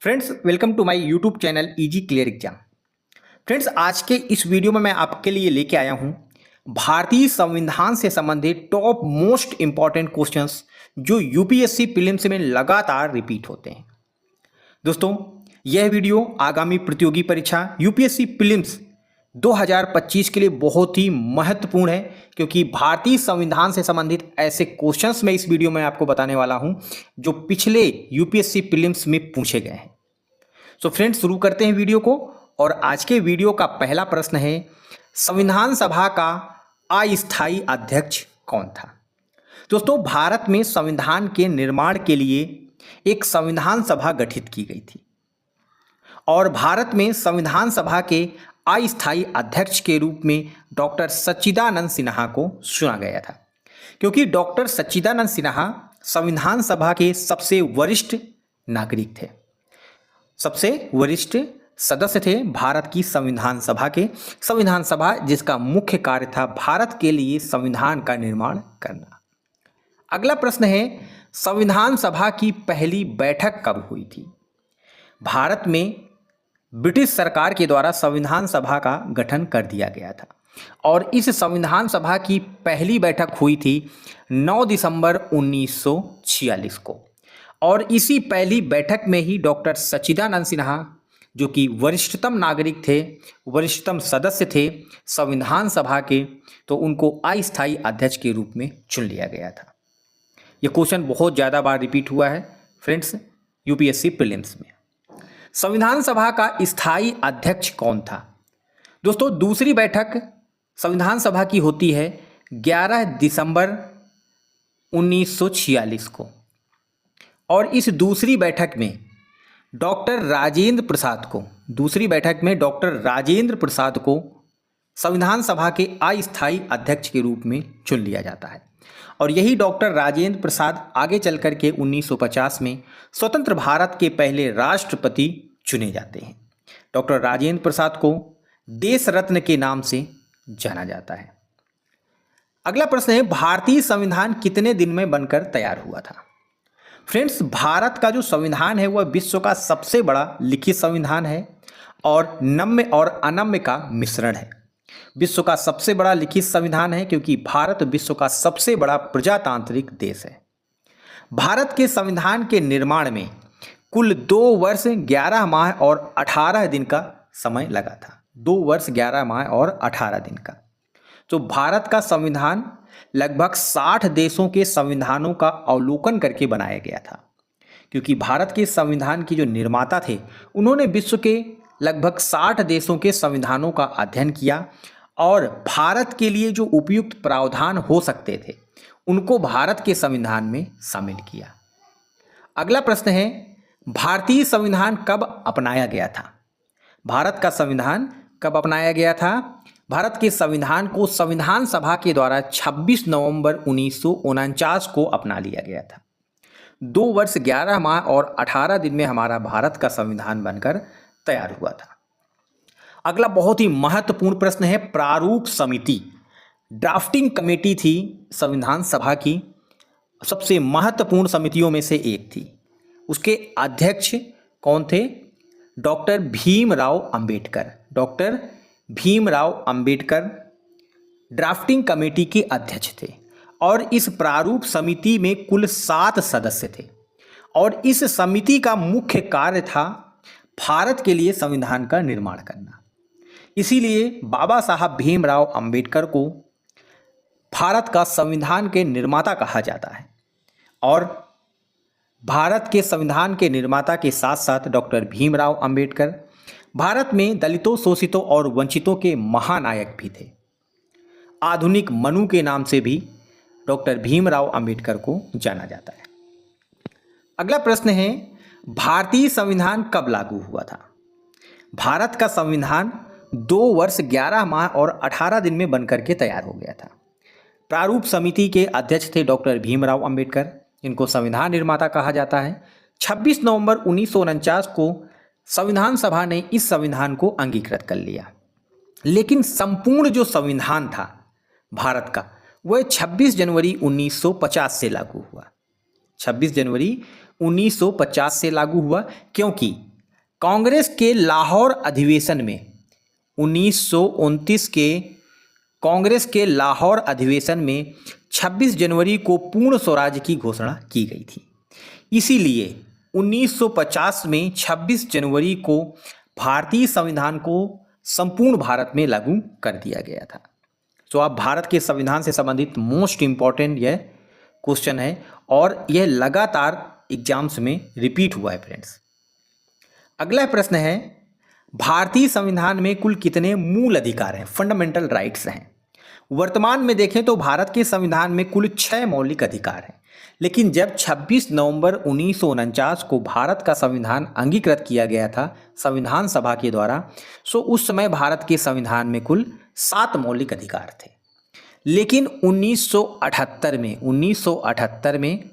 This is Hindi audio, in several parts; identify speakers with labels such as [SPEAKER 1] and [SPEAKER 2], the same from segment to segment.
[SPEAKER 1] Friends, welcome to my YouTube channel easy clear exam. Friends, आज के इस वीडियो में मैं आपके लिए लेके आया हूं भारतीय संविधान से संबंधित टॉप मोस्ट इंपॉर्टेंट क्वेश्चंस जो यूपीएससी प्रीलिम्स में लगातार रिपीट होते हैं। दोस्तों, यह वीडियो आगामी प्रतियोगी परीक्षा यूपीएससी प्रीलिम्स 2025 के लिए बहुत ही महत्वपूर्ण है, क्योंकि भारतीय संविधान से संबंधित ऐसे क्वेश्चंस मैं इस वीडियो में आपको बताने वाला हूं जो पिछले यूपीएससी प्रीलिम्स में पूछे गए हैं। सो फ्रेंड्स, शुरू करते हैं वीडियो को। और आज के वीडियो का पहला प्रश्न है, संविधान सभा का अस्थायी अध्यक्ष कौन था? दोस्तों, भारत में संविधान के निर्माण के लिए एक संविधान सभा गठित की गई थी और भारत में संविधान सभा के अस्थायी अध्यक्ष के रूप में डॉक्टर सच्चिदानंद सिन्हा को चुना गया था, क्योंकि डॉक्टर सच्चिदानंद सिन्हा संविधान सभा के सबसे वरिष्ठ नागरिक थे, सबसे वरिष्ठ सदस्य थे भारत की संविधान सभा के। संविधान सभा जिसका मुख्य कार्य था भारत के लिए संविधान का निर्माण करना। अगला प्रश्न है, संविधान सभा की पहली बैठक कब हुई थी? भारत में ब्रिटिश सरकार के द्वारा संविधान सभा का गठन कर दिया गया था और इस संविधान सभा की पहली बैठक हुई थी 9 दिसंबर 1946 को। और इसी पहली बैठक में ही डॉक्टर सच्चिदानंद सिन्हा, जो कि वरिष्ठतम नागरिक थे, वरिष्ठतम सदस्य थे संविधान सभा के, तो उनको अस्थायी अध्यक्ष के रूप में चुन लिया गया था। यह क्वेश्चन बहुत ज़्यादा बार रिपीट हुआ है फ्रेंड्स यूपीएससी प्रीलिम्स में। संविधान सभा का स्थायी अध्यक्ष कौन था? दोस्तों, दूसरी बैठक संविधान सभा की होती है 11 दिसंबर 1946 को और इस दूसरी बैठक में डॉक्टर राजेंद्र प्रसाद को संविधान सभा के अस्थायी अध्यक्ष के रूप में चुन लिया जाता है। और यही डॉक्टर राजेंद्र प्रसाद आगे चल कर के 1950 में स्वतंत्र भारत के पहले राष्ट्रपति चुने जाते हैं। डॉक्टर राजेंद्र प्रसाद को देश रत्न के नाम से जाना जाता है। अगला प्रश्न है, भारतीय संविधान कितने दिन में बनकर तैयार हुआ था? फ्रेंड्स, भारत का जो संविधान है वह विश्व का सबसे बड़ा लिखित संविधान है और नम्य और अनम्य का मिश्रण है। विश्व का सबसे बड़ा लिखित संविधान है क्योंकि भारत विश्व का सबसे बड़ा प्रजातांत्रिक देश है। भारत के संविधान के निर्माण में कुल 2 वर्ष 11 माह और 18 दिन का समय लगा था। 2 वर्ष 11 माह और 18 दिन का। तो भारत का संविधान लगभग 60 देशों के संविधानों का अवलोकन करके बनाया गया था, क्योंकि भारत के संविधान के जो निर्माता थे उन्होंने विश्व के लगभग 60 देशों के संविधानों का अध्ययन किया और भारत के लिए जो उपयुक्त प्रावधान हो सकते थे उनको भारत के संविधान में शामिल किया। अगला प्रश्न है, भारतीय संविधान कब अपनाया गया था? भारत का संविधान कब अपनाया गया था? भारत के संविधान को संविधान सभा के द्वारा 26 नवंबर 1949 को अपना लिया गया था। 2 वर्ष 11 माह और 18 दिन में हमारा भारत का संविधान बनकर तैयार हुआ था। अगला बहुत ही महत्वपूर्ण प्रश्न है, प्रारूप समिति, ड्राफ्टिंग कमेटी थी संविधान सभा की, सबसे महत्वपूर्ण समितियों में से एक थी। उसके अध्यक्ष कौन थे? Doctor Bhimrao Ambedkar. Doctor Bhimrao Ambedkar drafting committee के अध्यक्ष थे और इस प्रारूप समिति में कुल 7 सदस्य थे और इस समिति का मुख्य कार्य था भारत के लिए संविधान का निर्माण करना। इसीलिए बाबा साहब भीमराव अंबेडकर को भारत का संविधान के निर्माता कहा जाता है। और भारत के संविधान के निर्माता के साथ साथ डॉक्टर भीमराव अंबेडकर भारत में दलितों, शोषितों और वंचितों के महानायक भी थे। आधुनिक मनु के नाम से भी डॉक्टर भीमराव अंबेडकर को जाना जाता है। अगला प्रश्न है, भारतीय संविधान कब लागू हुआ था? भारत का संविधान 2 वर्ष 11 माह और 18 दिन में बनकर के तैयार हो गया था। प्रारूप समिति के अध्यक्ष थे डॉक्टर भीमराव अंबेडकर, इनको संविधान निर्माता कहा जाता है। 26 नवंबर 1949 को संविधान सभा ने इस संविधान को अंगीकृत कर लिया, लेकिन संपूर्ण जो संविधान था भारत का वह 26 जनवरी 1950 से लागू हुआ। 26 जनवरी 1950 से लागू हुआ, क्योंकि कांग्रेस के लाहौर अधिवेशन में 1929 के कांग्रेस के लाहौर अधिवेशन में 26 जनवरी को पूर्ण स्वराज की घोषणा की गई थी। इसीलिए 1950 में 26 जनवरी को भारतीय संविधान को संपूर्ण भारत में लागू कर दिया गया था। तो आप भारत के संविधान से संबंधित मोस्ट इम्पॉर्टेंट यह क्वेश्चन है और यह लगातार एग्जाम्स में रिपीट हुआ है फ्रेंड्स। अगला प्रश्न है, भारतीय संविधान में कुल कितने मूल अधिकार हैं, फंडामेंटल राइट्स हैं। वर्तमान में देखें तो भारत के संविधान में कुल 6 मौलिक अधिकार हैं, लेकिन जब 26 नवंबर 1949 को भारत का संविधान अंगीकृत किया गया था संविधान सभा के द्वारा, सो उस समय भारत के संविधान में कुल 7 मौलिक अधिकार थे। लेकिन 1978 में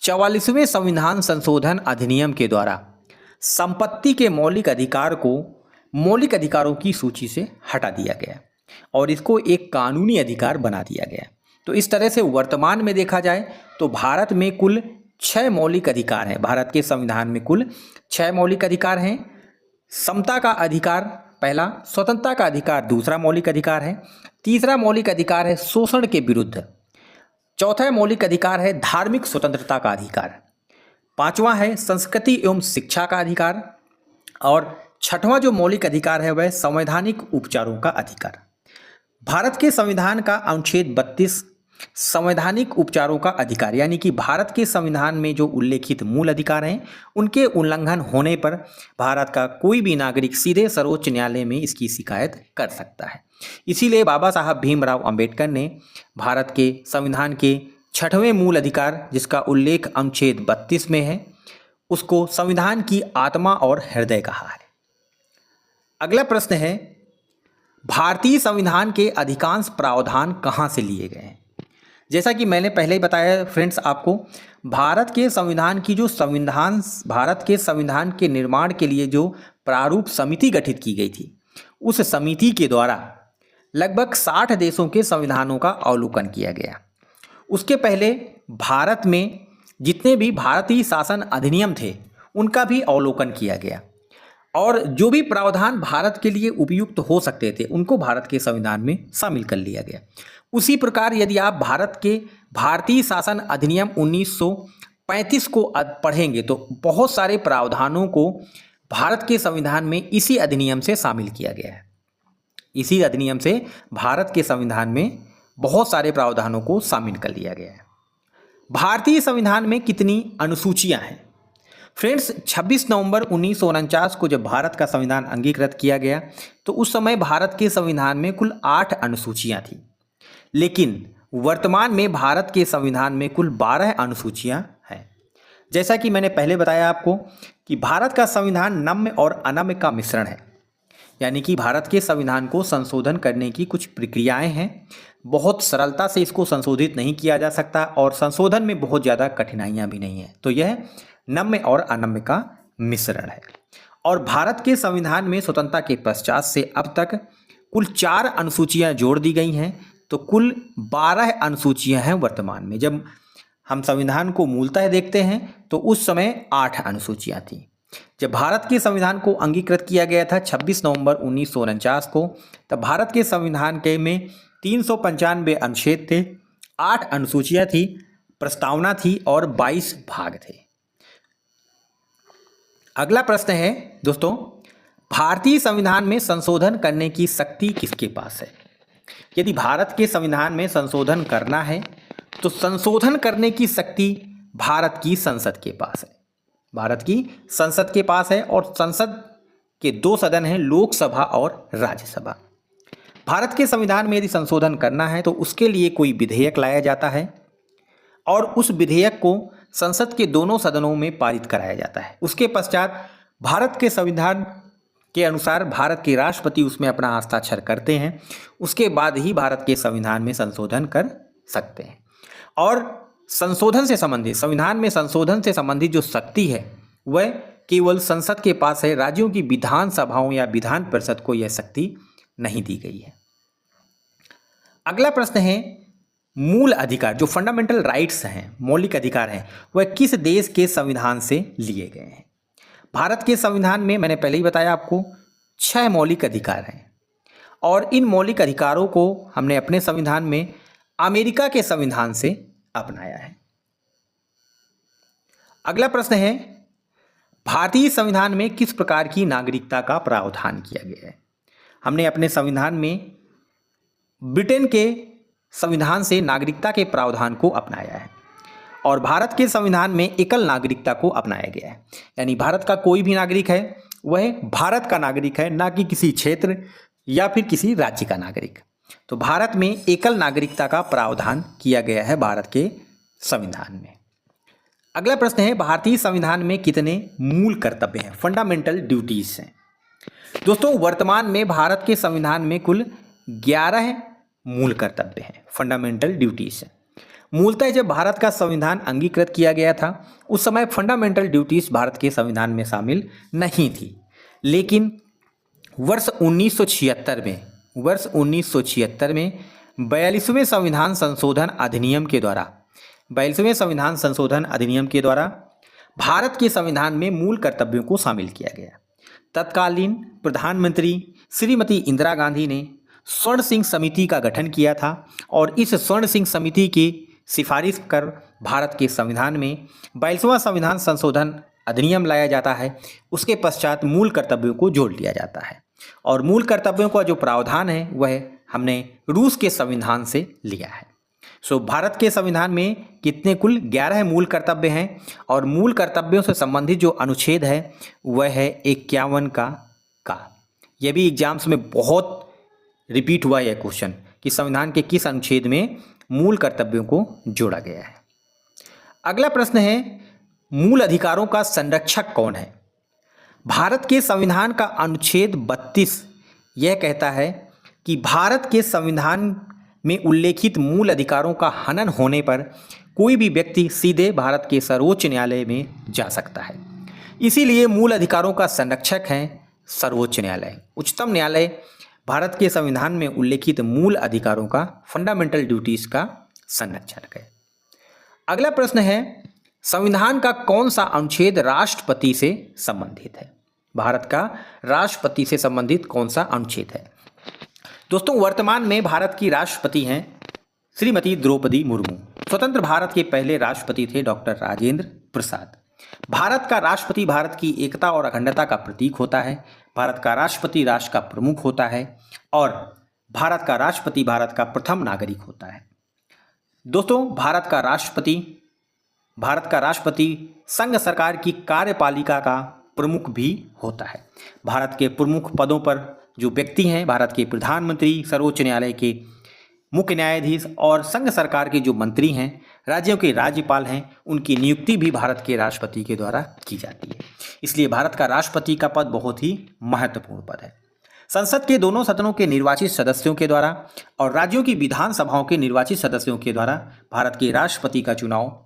[SPEAKER 1] 44वें संविधान संशोधन अधिनियम के द्वारा संपत्ति के मौलिक अधिकार को मौलिक अधिकारों की सूची से हटा दिया गया और इसको एक कानूनी अधिकार बना दिया गया। तो इस तरह से वर्तमान में देखा जाए तो भारत में कुल 6 मौलिक अधिकार हैं। भारत के संविधान में कुल 6 मौलिक अधिकार हैं। समता का अधिकार पहला, स्वतंत्रता का अधिकार दूसरा मौलिक अधिकार है, तीसरा मौलिक अधिकार है शोषण के विरुद्ध, चौथा मौलिक अधिकार है धार्मिक स्वतंत्रता का अधिकार, पांचवा है संस्कृति एवं शिक्षा का अधिकार और छठवां जो मौलिक अधिकार है वह संवैधानिक उपचारों का अधिकार। भारत के संविधान का अनुच्छेद 32 संवैधानिक उपचारों का अधिकार, यानी कि भारत के संविधान में जो उल्लेखित मूल अधिकार हैं उनके उल्लंघन होने पर भारत का कोई भी नागरिक सीधे सर्वोच्च न्यायालय में इसकी शिकायत कर सकता है। इसीलिए बाबा साहब भीमराव अंबेडकर ने भारत के संविधान के 6वें मूल अधिकार, जिसका उल्लेख अनुच्छेद 32 में है, उसको संविधान की आत्मा और हृदय कहा है। अगला प्रश्न है, भारतीय संविधान के अधिकांश प्रावधान कहाँ से लिए गए हैं। जैसा कि मैंने पहले ही बताया फ्रेंड्स आपको, भारत के संविधान के निर्माण के लिए जो प्रारूप समिति गठित की गई थी, उस समिति के द्वारा लगभग 60 देशों के संविधानों का अवलोकन किया गया। उसके पहले भारत में जितने भी भारतीय शासन अधिनियम थे उनका भी अवलोकन किया गया और जो भी प्रावधान भारत के लिए उपयुक्त हो सकते थे उनको भारत के संविधान में शामिल कर लिया गया। उसी प्रकार यदि आप भारत के भारतीय शासन अधिनियम 1935 को पढ़ेंगे तो बहुत सारे प्रावधानों को भारत के संविधान में इसी अधिनियम से शामिल किया गया है। इसी अधिनियम से भारत के संविधान में बहुत सारे प्रावधानों को शामिल कर लिया गया है। भारतीय संविधान में कितनी अनुसूचियां हैं। फ्रेंड्स, 26 नवंबर 1949 को जब भारत का संविधान अंगीकृत किया गया तो उस समय भारत के संविधान में कुल 8 अनुसूचियां थी, लेकिन वर्तमान में भारत के संविधान में कुल 12 अनुसूचियां हैं। जैसा कि मैंने पहले बताया आपको कि भारत का संविधान नम्य और अनम्य का मिश्रण है, यानी कि भारत के संविधान को संशोधन करने की कुछ प्रक्रियाएं हैं। बहुत सरलता से इसको संशोधित नहीं किया जा सकता और संशोधन में बहुत ज़्यादा कठिनाइयां भी नहीं है। तो यह नम्य और अनम्य का मिश्रण है। और भारत के संविधान में स्वतंत्रता के पश्चात से अब तक कुल 4 अनुसूचियां जोड़ दी गई हैं, तो कुल 12 अनुसूचियां हैं वर्तमान में। जब हम संविधान को मूलतः देखते हैं तो उस समय 8 अनुसूचियां थी। जब भारत के संविधान को अंगीकृत किया गया था 26 नवंबर 1949 को, तब भारत के संविधान के में 395 अनुच्छेद थे, 8 अनुसूचियां थी, प्रस्तावना थी और 22 भाग थे। अगला प्रश्न है दोस्तों, भारतीय संविधान में संशोधन करने की शक्ति किसके पास है। यदि भारत के संविधान में संशोधन करना है तो संशोधन करने की शक्ति भारत की संसद के पास है। भारत की संसद के पास है और संसद के 2 सदन हैं, लोकसभा और राज्यसभा। भारत के संविधान में यदि संशोधन करना है तो उसके लिए कोई विधेयक लाया जाता है और उस विधेयक को संसद के दोनों सदनों में पारित कराया जाता है। उसके पश्चात भारत के संविधान के अनुसार भारत के राष्ट्रपति उसमें अपना हस्ताक्षर करते हैं। उसके बाद ही भारत के संविधान में संशोधन कर सकते हैं। और संशोधन से संबंधित, संविधान में संशोधन से संबंधित जो शक्ति है वह केवल संसद के पास है। राज्यों की विधानसभाओं या विधान परिषद को यह शक्ति नहीं दी गई है। अगला प्रश्न है, मूल अधिकार जो फंडामेंटल राइट्स हैं, मौलिक अधिकार हैं, वह किस देश के संविधान से लिए गए हैं। भारत के संविधान में मैंने पहले ही बताया आपको 6 मौलिक अधिकार हैं और इन मौलिक अधिकारों को हमने अपने संविधान में अमेरिका के संविधान से अपनाया है। अगला प्रश्न है, भारतीय संविधान में किस प्रकार की नागरिकता का प्रावधान किया गया है? हमने अपने संविधान में ब्रिटेन के संविधान से नागरिकता के प्रावधान को अपनाया है और भारत के संविधान में एकल नागरिकता को अपनाया गया है। यानी भारत का कोई भी नागरिक है वह भारत का नागरिक है, ना कि किसी क्षेत्र या फिर किसी राज्य का नागरिक। तो भारत में एकल नागरिकता का प्रावधान किया गया है भारत के संविधान में। अगला प्रश्न है, भारतीय संविधान में कितने मूल कर्तव्य हैं, फंडामेंटल ड्यूटीज हैं? दोस्तों, वर्तमान में भारत के संविधान में कुल 11 मूल कर्तव्य हैं, फंडामेंटल ड्यूटीज हैं। मूलतः जब भारत का संविधान अंगीकृत किया गया था उस समय फंडामेंटल ड्यूटीज भारत के संविधान में शामिल नहीं थी, लेकिन वर्ष 1976 में 42वें संविधान संशोधन अधिनियम के द्वारा भारत के संविधान में मूल कर्तव्यों को शामिल किया गया। तत्कालीन प्रधानमंत्री श्रीमती इंदिरा गांधी ने स्वर्ण सिंह समिति का गठन किया था और इस स्वर्ण सिंह समिति की सिफारिश कर भारत के संविधान में 42वां संविधान संशोधन अधिनियम लाया जाता है। उसके पश्चात मूल कर्तव्यों को जोड़ लिया जाता है और मूल कर्तव्यों का जो प्रावधान है वह हमने रूस के संविधान से लिया है। भारत के संविधान में कितने कुल 11 मूल कर्तव्य हैं और मूल कर्तव्यों से संबंधित जो अनुच्छेद है वह है 51 का। यह भी एग्जाम्स में बहुत रिपीट हुआ यह क्वेश्चन कि संविधान के किस अनुच्छेद में मूल कर्तव्यों को जोड़ा गया है। अगला प्रश्न है, मूल अधिकारों का संरक्षक कौन है? भारत के संविधान का अनुच्छेद 32 यह कहता है कि भारत के संविधान में उल्लेखित मूल अधिकारों का हनन होने पर कोई भी व्यक्ति सीधे भारत के सर्वोच्च न्यायालय में जा सकता है। इसीलिए मूल अधिकारों का संरक्षक है सर्वोच्च न्यायालय। उच्चतम न्यायालय भारत के संविधान में उल्लेखित मूल अधिकारों का, फंडामेंटल ड्यूटीज का संरक्षक है। अगला प्रश्न है, संविधान का कौन सा अनुच्छेद राष्ट्रपति से संबंधित है? भारत का राष्ट्रपति से संबंधित कौन सा अनुच्छेद है? दोस्तों, वर्तमान में भारत की राष्ट्रपति हैं श्रीमती द्रौपदी मुर्मू। स्वतंत्र भारत के पहले राष्ट्रपति थे डॉक्टर राजेंद्र प्रसाद। भारत का राष्ट्रपति भारत की एकता और अखंडता का प्रतीक होता है। भारत का राष्ट्रपति राष्ट्र का प्रमुख होता है और भारत का राष्ट्रपति भारत का प्रथम नागरिक होता है। दोस्तों, भारत का राष्ट्रपति संघ सरकार की कार्यपालिका का प्रमुख भी होता है। भारत के प्रमुख पदों पर जो व्यक्ति हैं, भारत के प्रधानमंत्री, सर्वोच्च न्यायालय के मुख्य न्यायाधीश और संघ सरकार के जो मंत्री हैं, राज्यों के राज्यपाल हैं, उनकी नियुक्ति भी भारत के राष्ट्रपति के द्वारा की जाती है। इसलिए भारत का राष्ट्रपति का पद बहुत ही महत्वपूर्ण पद है। संसद के दोनों सदनों के निर्वाचित सदस्यों के द्वारा और राज्यों की विधानसभाओं के निर्वाचित सदस्यों के द्वारा भारत के राष्ट्रपति का चुनाव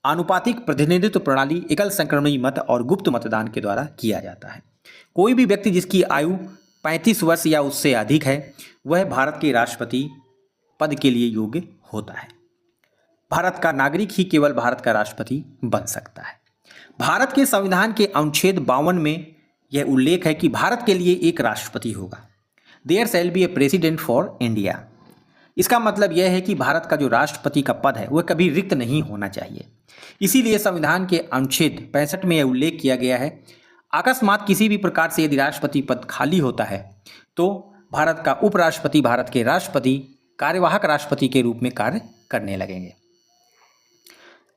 [SPEAKER 1] आनुपातिक प्रतिनिधित्व प्रणाली, एकल संक्रमणीय मत और गुप्त मतदान के द्वारा किया जाता है। कोई भी व्यक्ति जिसकी आयु 35 वर्ष या उससे अधिक है वह भारत के राष्ट्रपति पद के लिए योग्य होता है। भारत का नागरिक ही केवल भारत का राष्ट्रपति बन सकता है। भारत के संविधान के अनुच्छेद 52 में यह उल्लेख है कि भारत के लिए एक राष्ट्रपति होगा। There shall be a president for India. इसका मतलब यह है कि भारत का जो राष्ट्रपति का पद है वह कभी रिक्त नहीं होना चाहिए। इसीलिए संविधान के अनुच्छेद 65 में यह उल्लेख किया गया है, अकस्मात किसी भी प्रकार से यदि राष्ट्रपति पद खाली होता है तो भारत का उपराष्ट्रपति भारत के राष्ट्रपति कार्यवाहक राष्ट्रपति के रूप में कार्य करने लगेंगे।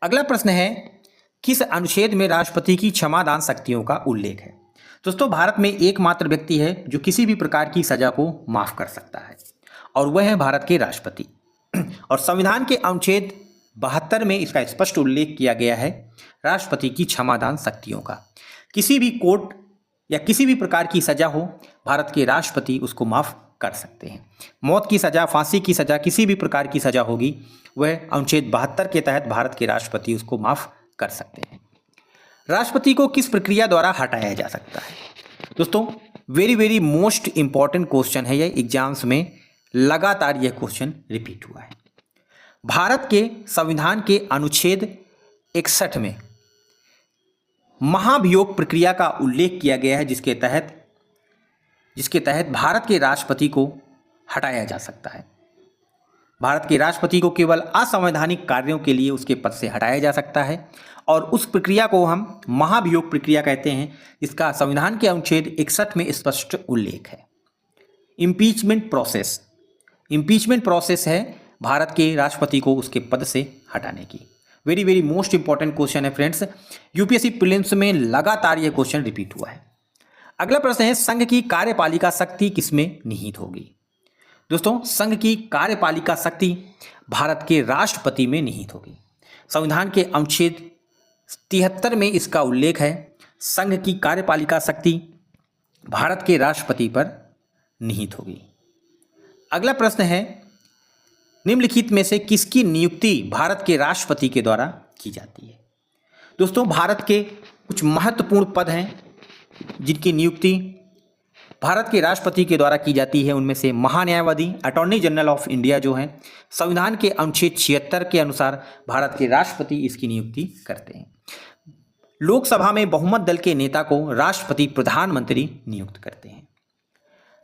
[SPEAKER 1] अगला प्रश्न है, किस अनुच्छेद में राष्ट्रपति की क्षमादान शक्तियों का उल्लेख है? दोस्तों, भारत में एकमात्र व्यक्ति है जो किसी भी प्रकार की सजा को माफ कर सकता है और वह है भारत के राष्ट्रपति। और संविधान के अनुच्छेद 72 में इसका स्पष्ट उल्लेख किया गया है राष्ट्रपति की क्षमादान शक्तियों का। किसी भी कोर्ट या किसी भी प्रकार की सजा हो, भारत के राष्ट्रपति उसको माफ कर सकते हैं। मौत की सजा, फांसी की सजा, किसी भी प्रकार की सजा होगी वह अनुच्छेद 72 के तहत भारत के राष्ट्रपति उसको माफ कर सकते हैं। राष्ट्रपति को किस प्रक्रिया द्वारा हटाया जा सकता है? दोस्तों, वेरी मोस्ट इंपॉर्टेंट क्वेश्चन है यह, एग्जाम्स में लगातार यह क्वेश्चन रिपीट हुआ है। भारत के संविधान के अनुच्छेद 61 में महाभियोग प्रक्रिया का उल्लेख किया गया है, जिसके तहत भारत के राष्ट्रपति को हटाया जा सकता है। भारत के राष्ट्रपति को केवल असंवैधानिक कार्यों के लिए उसके पद से हटाया जा सकता है और उस प्रक्रिया को हम महाभियोग प्रक्रिया कहते हैं। इसका संविधान के अनुच्छेद 61 में स्पष्ट उल्लेख है। इम्पीचमेंट प्रोसेस है भारत के राष्ट्रपति को उसके पद से हटाने की। Very very most important question है फ्रेंड्स, यूपीएससी प्रीलिम्स में लगातार यह क्वेश्चन रिपीट हुआ है। अगला प्रश्न है, संघ की कार्यपालिका शक्ति किसमें निहित होगी? दोस्तों, संघ की कार्यपालिका शक्ति भारत के राष्ट्रपति में निहित होगी। संविधान के अनुच्छेद 73 में इसका उल्लेख है। संघ की कार्यपालिका शक्ति भारत के राष्ट्रपति पर निहित होगी। अगला प्रश्न है, निम्नलिखित में से किसकी नियुक्ति भारत के राष्ट्रपति के द्वारा की जाती है? दोस्तों, भारत के कुछ महत्वपूर्ण पद हैं जिनकी नियुक्ति भारत के राष्ट्रपति के द्वारा की जाती है। उनमें से महान्यायवादी, अटॉर्नी जनरल ऑफ इंडिया जो हैं, संविधान के अनुच्छेद 76 के अनुसार भारत के राष्ट्रपति इसकी नियुक्ति करते हैं। लोकसभा में बहुमत दल के नेता को राष्ट्रपति प्रधानमंत्री नियुक्त करते हैं।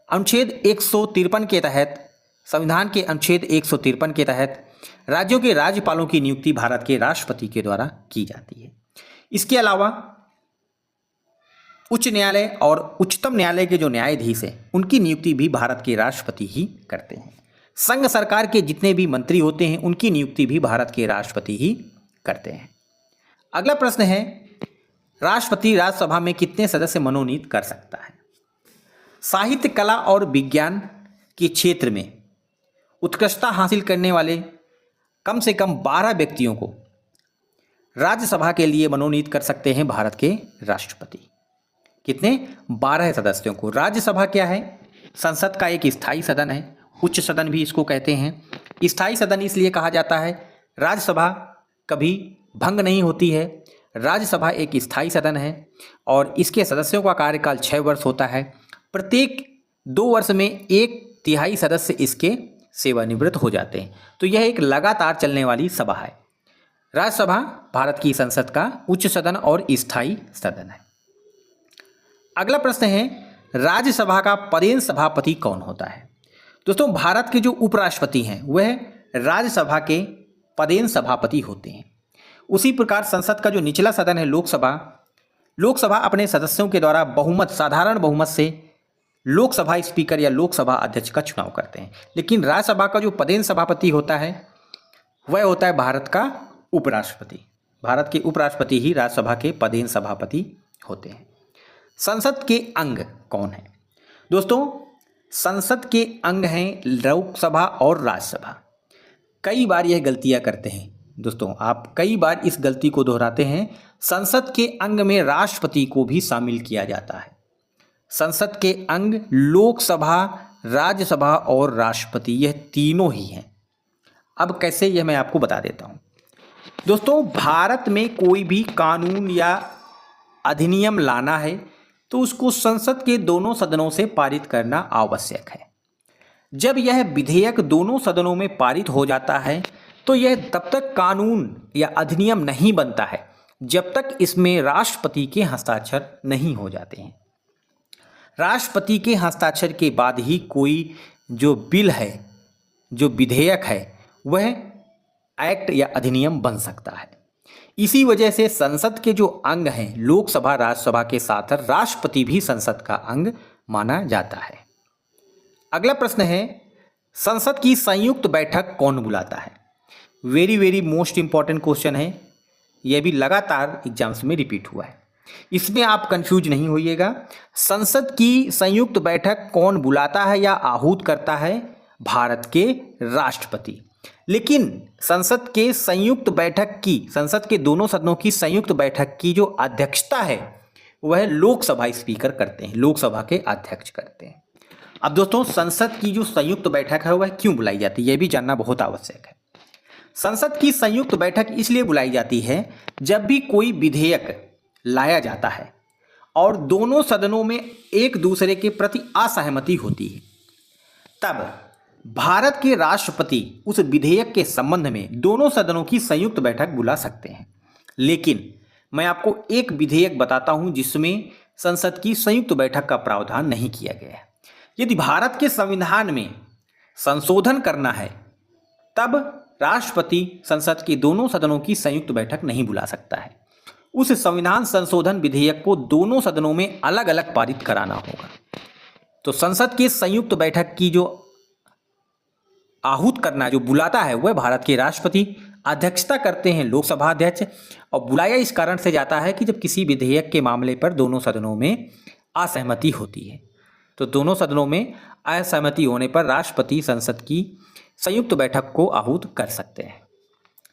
[SPEAKER 1] अनुच्छेद 153 के तहत, संविधान के अनुच्छेद 153 के तहत राज्यों के राज्यपालों की नियुक्ति भारत के राष्ट्रपति के द्वारा की जाती है। इसके अलावा उच्च न्यायालय और उच्चतम न्यायालय के जो न्यायाधीश हैं, उनकी नियुक्ति भी भारत के राष्ट्रपति ही करते हैं। संघ सरकार के जितने भी मंत्री होते हैं, उनकी नियुक्ति भी भारत के राष्ट्रपति ही करते हैं। अगला प्रश्न है, राष्ट्रपति राज्यसभा में कितने सदस्य मनोनीत कर सकता है? साहित्य, कला और विज्ञान के क्षेत्र में उत्कृष्टता हासिल करने वाले कम से कम 12 व्यक्तियों को राज्यसभा के लिए मनोनीत कर सकते हैं भारत के राष्ट्रपति। कितने? 12 सदस्यों को। राज्यसभा क्या है? संसद का एक स्थायी सदन है, उच्च सदन भी इसको कहते हैं। स्थायी सदन इसलिए कहा जाता है, राज्यसभा कभी भंग नहीं होती है। राज्यसभा एक स्थायी सदन है और इसके सदस्यों का कार्यकाल 6 वर्ष होता है। प्रत्येक 2 वर्ष में 1/3 सदस्य इसके सेवानिवृत्त हो जाते हैं। तो यह एक लगातार चलने वाली सभा है। राज्यसभा भारत की संसद का उच्च सदन और स्थायी सदन है। अगला प्रश्न है, राज्यसभा का पदेन सभापति कौन होता है? दोस्तों, भारत के जो उपराष्ट्रपति हैं वह राज्यसभा के पदेन सभापति होते हैं। उसी प्रकार संसद का जो निचला सदन है लोकसभा अपने सदस्यों के द्वारा साधारण बहुमत से लोकसभा स्पीकर या लोकसभा अध्यक्ष का चुनाव करते हैं। लेकिन राज्यसभा का जो पदेन सभापति होता है वह होता है भारत का उपराष्ट्रपति। भारत के उपराष्ट्रपति ही राज्यसभा के पदेन सभापति होते हैं। संसद के अंग कौन है? दोस्तों, संसद के अंग हैं लोकसभा और राज्यसभा। कई बार यह गलतियां करते हैं दोस्तों, आप कई बार इस गलती को दोहराते हैं। संसद के अंग में राष्ट्रपति को भी शामिल किया जाता है। संसद के अंग लोकसभा, राज्यसभा और राष्ट्रपति, यह तीनों ही हैं। अब कैसे, यह मैं आपको बता देता हूं। दोस्तों, भारत में कोई भी कानून या अधिनियम लाना है तो उसको संसद के दोनों सदनों से पारित करना आवश्यक है। जब यह विधेयक दोनों सदनों में पारित हो जाता है तो यह तब तक कानून या अधिनियम नहीं बनता है जब तक इसमें राष्ट्रपति के हस्ताक्षर नहीं हो जाते हैं। राष्ट्रपति के हस्ताक्षर के बाद ही कोई जो बिल है, जो विधेयक है, वह एक्ट या अधिनियम बन सकता है। इसी वजह से संसद के जो अंग हैं लोकसभा, राज्यसभा के साथ राष्ट्रपति भी संसद का अंग माना जाता है। अगला प्रश्न है, संसद की संयुक्त बैठक कौन बुलाता है? Very very most important question है। यह भी लगातार एग्जाम्स में रिपीट हुआ है, इसमें आप कंफ्यूज नहीं होइएगा। संसद की संयुक्त बैठक कौन बुलाता है या आहूत करता है? भारत के राष्ट्रपति। लेकिन संसद के दोनों सदनों की संयुक्त बैठक की जो अध्यक्षता है वह लोकसभा स्पीकर करते हैं, लोकसभा के अध्यक्ष करते हैं। अब दोस्तों, संसद की जो संयुक्त बैठक है वह क्यों बुलाई जाती है, यह भी जानना बहुत आवश्यक है। संसद की संयुक्त बैठक इसलिए बुलाई जाती है जब भी कोई विधेयक लाया जाता है और दोनों सदनों में एक दूसरे के प्रति असहमति होती है, तब भारत के राष्ट्रपति उस विधेयक के संबंध में दोनों सदनों की संयुक्त बैठक बुला सकते हैं। लेकिन मैं आपको एक विधेयक बताता हूं जिसमें संसद की संयुक्त बैठक का प्रावधान नहीं किया गया है। यदि भारत के संविधान में संशोधन करना है तब राष्ट्रपति संसद के दोनों सदनों की संयुक्त बैठक नहीं बुला सकता है। उस संविधान संशोधन विधेयक को दोनों सदनों में अलग अलग पारित कराना होगा। तो संसद की संयुक्त बैठक की जो आहूत करना जो बुलाता है वह भारत के राष्ट्रपति, अध्यक्षता करते हैं लोकसभा अध्यक्ष, और बुलाया इस कारण से जाता है कि जब किसी विधेयक के मामले पर दोनों सदनों में असहमति होती है तो दोनों सदनों में असहमति होने पर राष्ट्रपति संसद की संयुक्त बैठक को आहूत कर सकते हैं।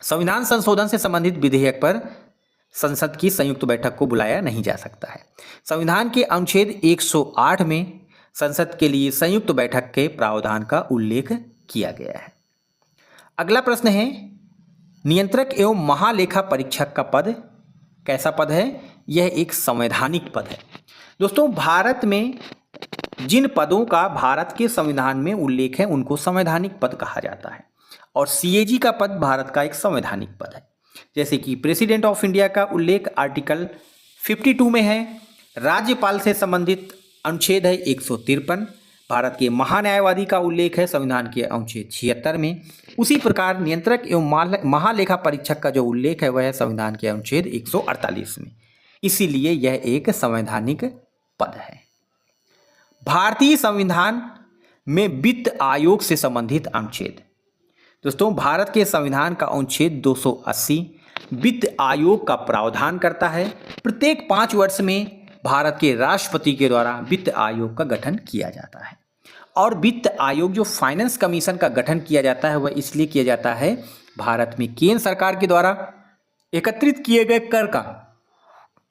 [SPEAKER 1] संविधान संशोधन से संबंधित विधेयक पर संसद की संयुक्त बैठक को बुलाया नहीं जा सकता है। संविधान के अनुच्छेद 108 में संसद के लिए संयुक्त बैठक के प्रावधान का उल्लेख किया गया है। अगला प्रश्न है, नियंत्रक एवं महालेखा परीक्षक का पद कैसा पद है? यह एक संवैधानिक पद है। दोस्तों, भारत में जिन पदों का भारत के संविधान में उल्लेख है उनको संवैधानिक पद कहा जाता है, और सीएजी का पद भारत का एक संवैधानिक पद है। जैसे कि प्रेसिडेंट ऑफ इंडिया का उल्लेख आर्टिकल 52 में है, राज्यपाल से संबंधित अनुच्छेद है 153, भारत के महान्यायवादी का उल्लेख है संविधान के अनुच्छेद 76 में। उसी प्रकार नियंत्रक एवं महालेखा परीक्षक का जो उल्लेख है वह है संविधान के अनुच्छेद 148 में। इसीलिए यह एक संवैधानिक पद है। भारतीय संविधान में वित्त आयोग से संबंधित अनुच्छेद। दोस्तों, भारत के संविधान का अनुच्छेद 280 वित्त आयोग का प्रावधान करता है। प्रत्येक 5 वर्ष में भारत के राष्ट्रपति के द्वारा वित्त आयोग का गठन किया जाता है। और वित्त आयोग जो फाइनेंस कमीशन का गठन किया जाता है वह इसलिए किया जाता है, भारत में केंद्र सरकार के द्वारा एकत्रित किए गए कर का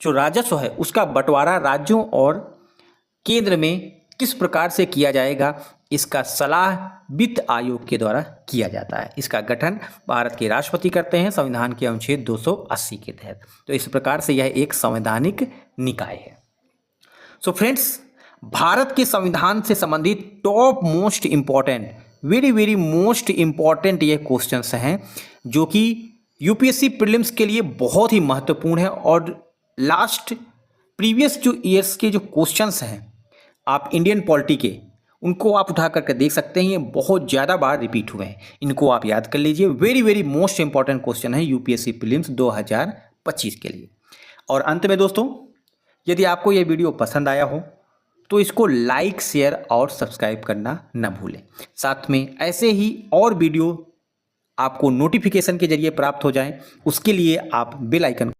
[SPEAKER 1] जो राजस्व है उसका बंटवारा राज्यों और केंद्र में किस प्रकार से किया जाएगा, इसका सलाह वित्त आयोग के द्वारा किया जाता है। इसका गठन भारत के राष्ट्रपति करते हैं संविधान के अनुच्छेद 280 के तहत। तो इस प्रकार से यह एक संवैधानिक निकाय है। सो फ्रेंड्स, भारत के संविधान से संबंधित top most important, very most important ये क्वेश्चंस हैं जो कि यूपीएससी प्रीलिम्स के लिए बहुत ही महत्वपूर्ण है। और लास्ट प्रीवियस जो ईयर्स के जो क्वेश्चंस हैं आप इंडियन पॉलिटी के, उनको आप उठा करके देख सकते हैं। ये बहुत ज़्यादा बार रिपीट हुए हैं, इनको आप याद कर लीजिए। वेरी मोस्ट इंपॉर्टेंट क्वेश्चन है यूपीएससी प्रीलिम्स 2025 के लिए। और अंत में दोस्तों, यदि आपको ये वीडियो पसंद आया हो तो इसको लाइक, शेयर और सब्सक्राइब करना न भूलें। साथ में ऐसे ही और वीडियो आपको नोटिफिकेशन के जरिए प्राप्त हो जाएं, उसके लिए आप बेल आइकन